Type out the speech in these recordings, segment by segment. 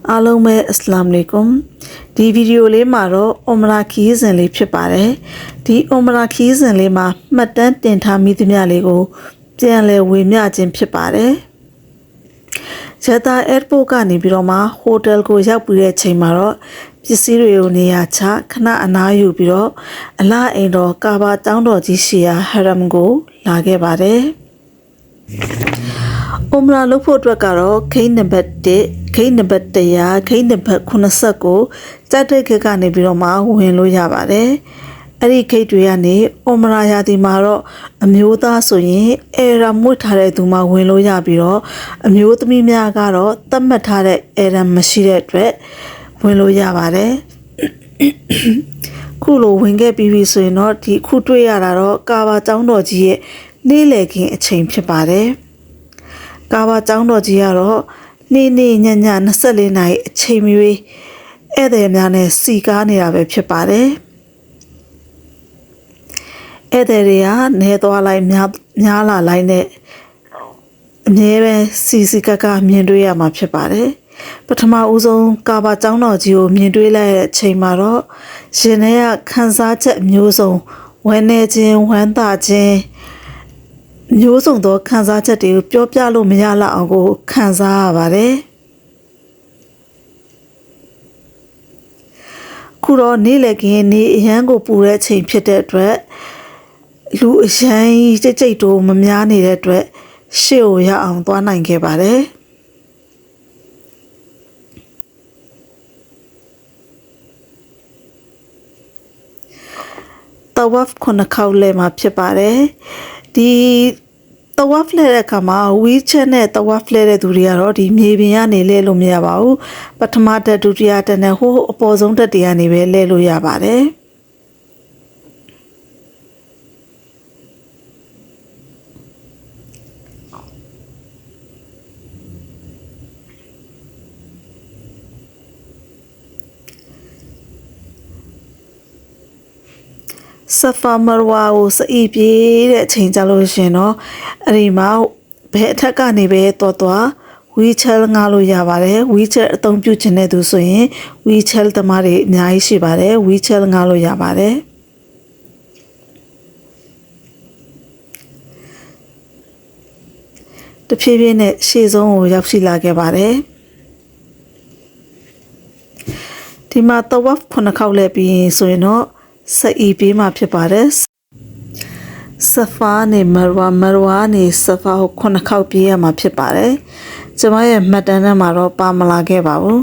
အားလုံးပဲအစ္စလာမ်အလိုင်ကွမ်ဒီဗီဒီယိုလေးမှာတော့အွမ်ရာခီးစဉ်လေးဖြစ်ပါတယ်ဒီအွမ်ရာခီးစဉ်လေးမှာမှတ်တမ်းတင်ထားမိသမျှလေးကိုပြန်လည်ဝေမျှခြင်းဖြစ်ပါတယ်ဂျက်တာအေယာပို့ကနေပြီးတော့မှဟိုတယ်ကိုရောက်ပြီးတဲ့ချိန်မှာတော့ပစ္စည်းတွေကိုနေရာချခဏအနားယူပြီးတော့အလားအိမ်တော်ကာဘာတောင်းတော်ကြီးရှိရာဟရမ်ကိုလာခဲ့ပါတယ်အွမ်ရာလုပ်ဖို့အတွက်ကတော့ခိန်းနံပါတ်1ခိန်းနံပါတ်100ခိန်းနံပါတ်80ကိုစက်တဲ့ခက်ကနေပြီးတော့မှဝင်လို့ရပါတယ်အဲ့ဒီခိတ်တွေကနေအွမ်ရာယာဒီမှာတော့အမျိုးသားဆိုရင်အေရာမွတ်ထားတဲ့သူမှဝင်လို့ရပြီးတော့အမျိုးသမီးများကတော့သတ်မှတ်ထားတဲ့အေရာမရှိတဲ့အတွက်ဝင်လို့ရပါတယ်ခုလိုဝင်ခဲ့ပြီးပြီဆိုရင်တော့ဒီခုတွေ့ရတာတော့ကာဘာကျောင်းတော်ကြီးရဲ့နေ့လည်ခင်းအချိန်ဖြစ်ပါတယ်ကာဘာကျောင်းတော်ကြီးကတော့နေ့ည24နာရီအချိန်မီဧည့်သည်များနဲ့စီကားနေတာပဲဖြစ်ပါတယ်ဧည့်သည်တွေကနေသွားလိုက်များလာလိုက်နဲ့အမြဲပဲစီကကမြင်တွေ့ရမှာဖြစ်ပါတယ်ပထမဦးဆုံးကာဘာကျောင်းတော်ကြီးကိုမြင်တွေ့လိုက်တဲ့အချိန်မှာတော့ရှင်ထဲကခန်းစားချက်မျိုးစုံဝမ်းနေခြင်းဝမ်းသာခြင်းမျိုးစုံသောခံစားချက်တွေကိုပြောပြလို့မရလောက်အောင်ကိုခံစားရပါတယ်ခုတော့နေ့လည်ခင်းနေအရန်ကိုပူတဲ့အချိန်ဖြစ်တဲ့အတွက်လူအရန်ကြိတ်တို့မများနေတဲ့အတွက်ရှေ့ကိုရအောင်သွားနိုင်ခဲ့ပါတယ်တဝဖ်ခုနှစ်ခေါက်လဲမှာဖြစ်ပါတယ်ဒီတဝဖ်လဲတဲ့အခါမှာဝီချက်နဲ့တဝဖ်လဲတဲ့သူတွေကတော့ဒီမြေပြင်ကနေလဲလို့မရပါဘူးပထမတက်ဒုတိယတက်နဲ့ဟိုအပေါ်ဆုံးတက်တွေကနေပဲလဲလို့ရပါတယ်ဆဖာမရဝါကိုစအီပြေးတဲ့အချိန်ကြလို့ရှင်တော့အဲ့ဒီမှာဘယ်အထက်ကနေပဲသွားဝီချဲငါလို့ရပါတယ်ဝီချဲအသုံးပြုခြင်းတဲ့သူဆိုရင်ဝီချဲသမားတွေအများကြီးရှိပါတယ်ဝီချဲငါလို့ရပါတယ်တဖြည်းဖြည်းနဲ့ရှေ့ဆုံးကိုရောက်ရှိလာခဲ့ပါတယ်ဒီမှာတဝဖ်ခုနှစ်ခေါက်လဲပြီးရင်ဆိုရင်တော့စအီပေးမှာဖြစ်ပါတယ်ဆဖာနဲ့မရဝါနဲ့ဆဖာကိုခုနှစ်ခေါက်ပြေးရမှာဖြစ်ပါတယ်ကျွန်မရဲ့မှတ်တမ်းထဲမှာတော့ပါမလာခဲ့ပါဘူး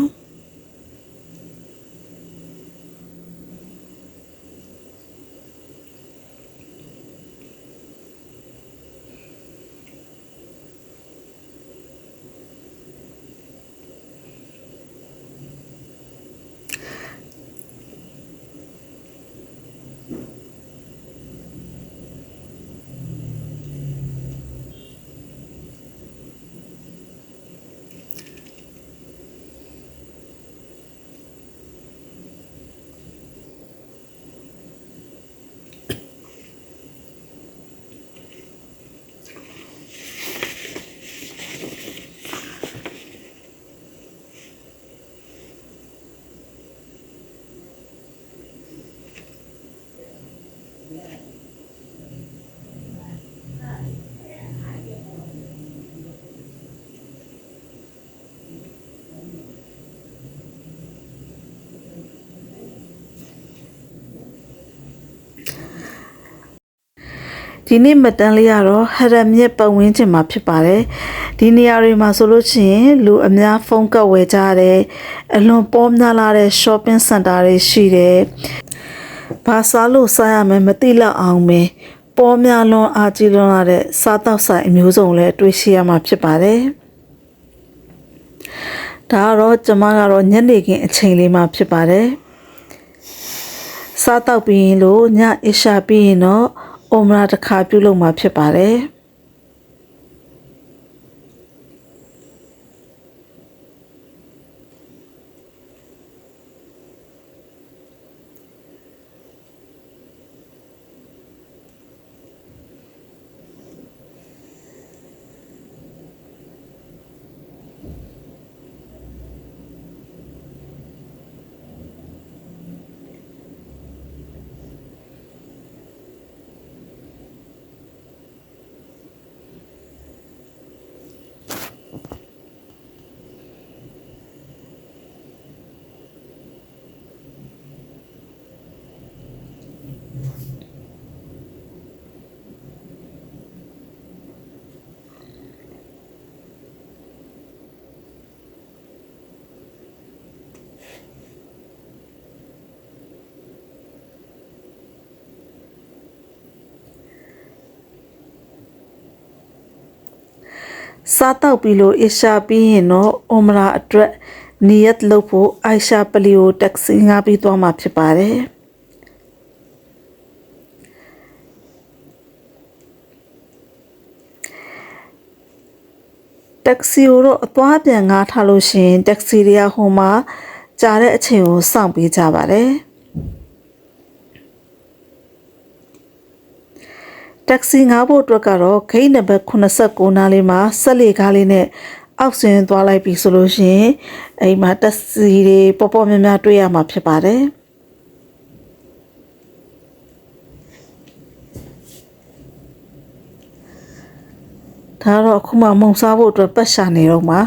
ဒီနေ့မှတ်တမ်းလေးကတော့ဟရမ်ရဲ့ပတ်ဝန်းကျင်မှာဖြစ်ပါတယ်ဒီနေရာတွေမှာဆိုလို့ရှိရင်လူအများဖုန်းကတ်ဝယ်ကြတယ်အလွန်ပေါများလာတဲ့ shopping center တွေရှိတယ်ဘာစားလို့စားရမယ်မသိလောက်အောင်ပဲပေါများလွန်အားကြီးလွန်လာတဲ့စားတောက်ဆိုင်အမျိုးစုံလည်းတွေ့ရှိရမှာဖြစ်ပါတယ်ဒါကတော့ကျွန်မကတော့ညနေခင်းအချိန်လေးမှာဖြစ်ပါတယ်စားတောက်ပြီးရင်လို့ညအရှာပြီးရင်တော့အွမ်ရာတစ်ခါပြုလုပ်မှာဖြစ်ပါတယ် စားတောက်ပြီးလို့အရှာပြီးရင်တော့အွန်မရာအတွက်နီယတ်လုပ်ဖို့အိုင်ရှာပလီကိုတက္ကစီငှားပြီးသွားမှာဖြစ်ပါတယ်တက္ကစီကိုတော့အသွားပြန်ငှားထားလို့ရှိရင်တက္ကစီတွေကဟိုမှာကြာတဲ့အချိန်ကိုစောင့်ပေးကြပါတယ်တက္ကစီငှားဖို့အတွက်ကတော့ဂိတ်နံပါတ်89နားလေးမှာဆက်လေကားလေးနဲ့အောက်ဆင်းသွားလိုက်ပြီဆိုလို့ရှိရင်အိမ်မှာတက္ကစီတွေပေါ်ပေါ်များများတွေ့ရမှာဖြစ်ပါတယ်ဒါတော့အခုမှမုံစားဖို့အတွက်ပတ်ရှာနေတော့မှာ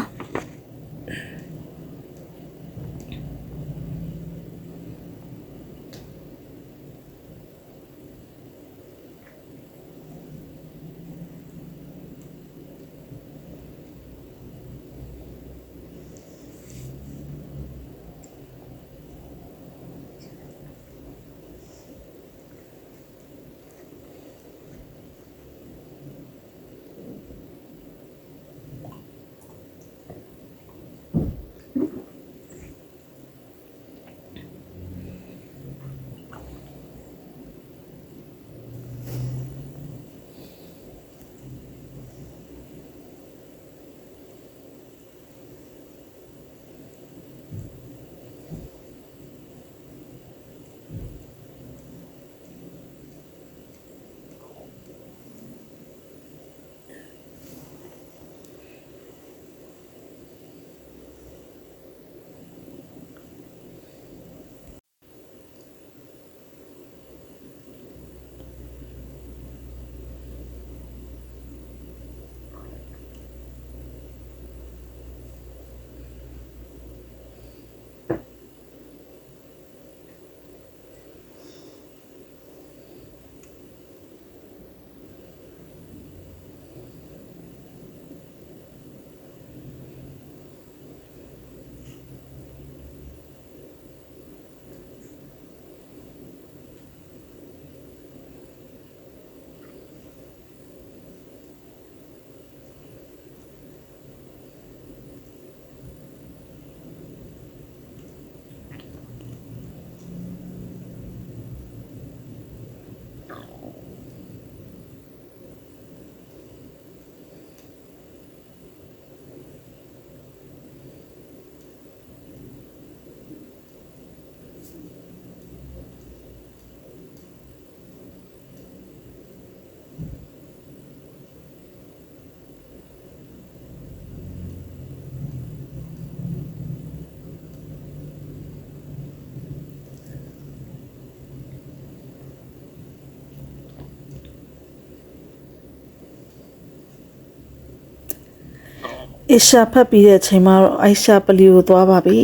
အရှာဖတ်ပြီးတဲ့အချိန်မှာတော့အိုင်ရှာပလီကိုသွားပါပြီ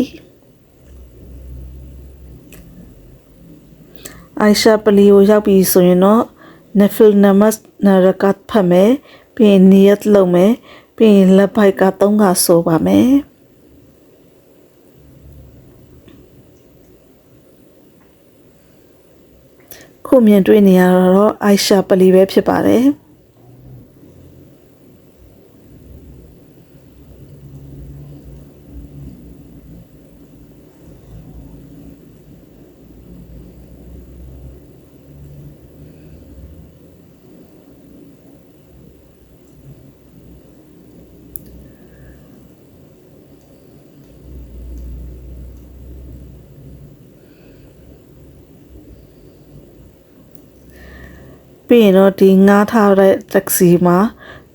အိုင်ရှာပလီကိုရောက်ပြီဆိုရင်တော့နဖီလ်နမတ်နာရကတ်ဖတ်မယ်ပြီးရင်နီယတ်လုပ်မယ်ပြီးရင်လက်ပိုက်က3ခါဆိုပါမယ်ခုမြင်တွေ့နေရတော့အိုင်ရှာပလီပဲဖြစ်ပါတယ်ပြီးရင်တော့ဒီငှားထားတဲ့တက္ကစီမှာ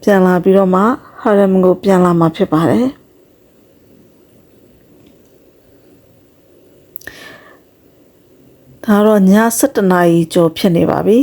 ပြန်လာပြီးတော့မှဟာရမ်ကိုပြန်လာမှာဖြစ်ပါတယ်ဒါတော့ည7 နာရီကျော်ဖြစ်နေပါပြီ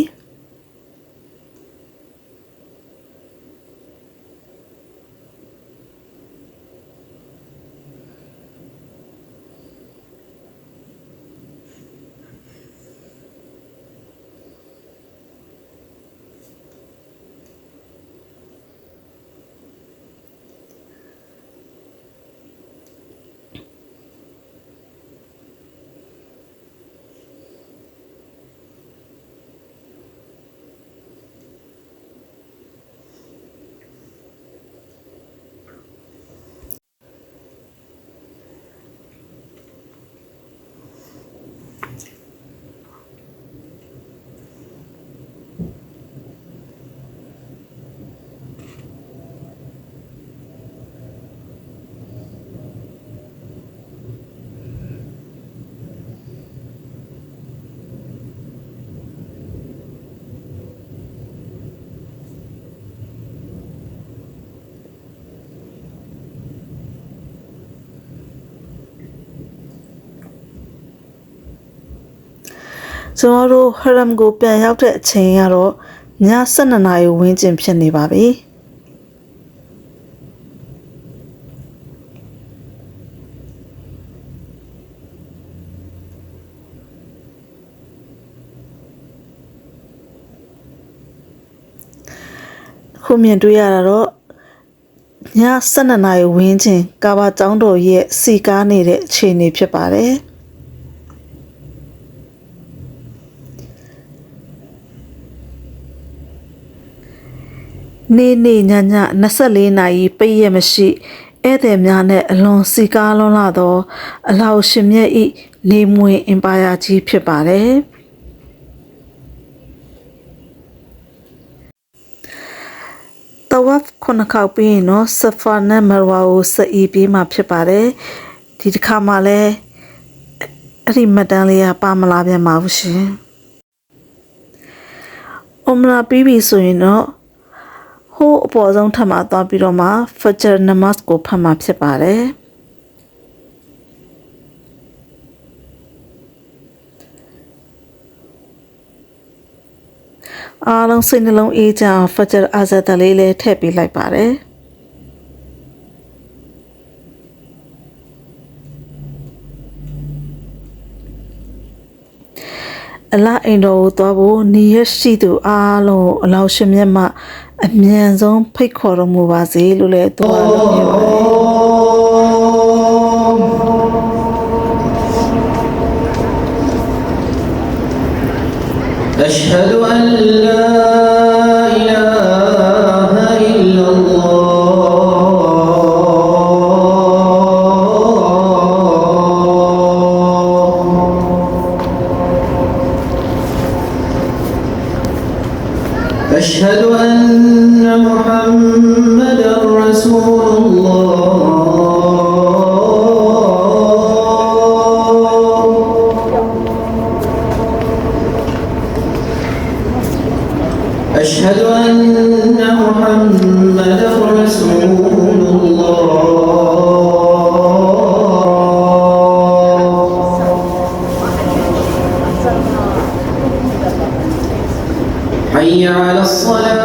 ကျွန်တော်တို့ဟရမ်ကိုပြန်ရောက်တဲ့အချိန်ကတော့ည12နာရီဝန်းကျင်ဖြစ်နေပါပြီခုမြင်တွေ့ရတာတော့ည12နာရီဝန်းကျင်ကာဘာကျောင်းတော်ရဲ့စီကားနေတဲ့အခြေအနေဖြစ်ပါတယ်နေ့နေ့ညည24နာရီပိတ်ရမရှိဧည့်သည်များနဲ့အလွန်စီကားလွန်းလာသောအလောက်ရှင်မြတ်ဤနေမွေအင်ပါယာကြီးဖြစ်ပါတယ်တဝဖ်ခုနခေါက်ပြီးရင်တော့ဆဖာနဲ့မရဝါကိုစအီပြေးမှာဖြစ်ပါတယ်ဒီတစ်ခါမှလည်းအဲ့ဒီမတန်းလေးကပါမလာပြန်ပါဘူးရှင်အုမရာပြီးပြီဆိုရင်တော့ဟိုးအပေါ်ဆုံးထပ်မှာသွားပြီးတော့မှဖဂျာနမတ်ကိုဖတ်မှာဖြစ်ပါတယ်အားလုံးစိတ်နှလုံးအေးချမ်းဖဂျာအာဇာတလေးလည်းထည့်ပေးလိုက်ပါတယ်အလားအိမ်တော်ကိုသွားဖို့နေရရှိသူအားလုံးအလောင်းရှင်မြတ်မှအမြန်ဆုံးဖိတ်ခေါ်တော်မူပါစေလို့လည်းသူအားလုံးပြောပါတယ်أشهد أن لا إله إلا الله أشهد أن محمدا رسول الله أشهد أن محمدا رسول الله حي على الصلاة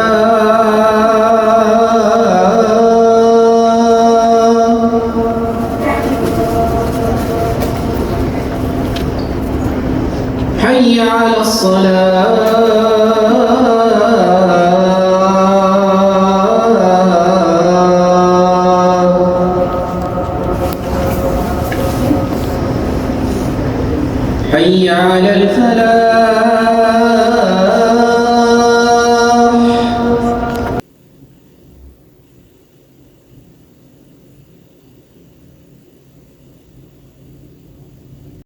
حي على الصلاة حي على الفلاح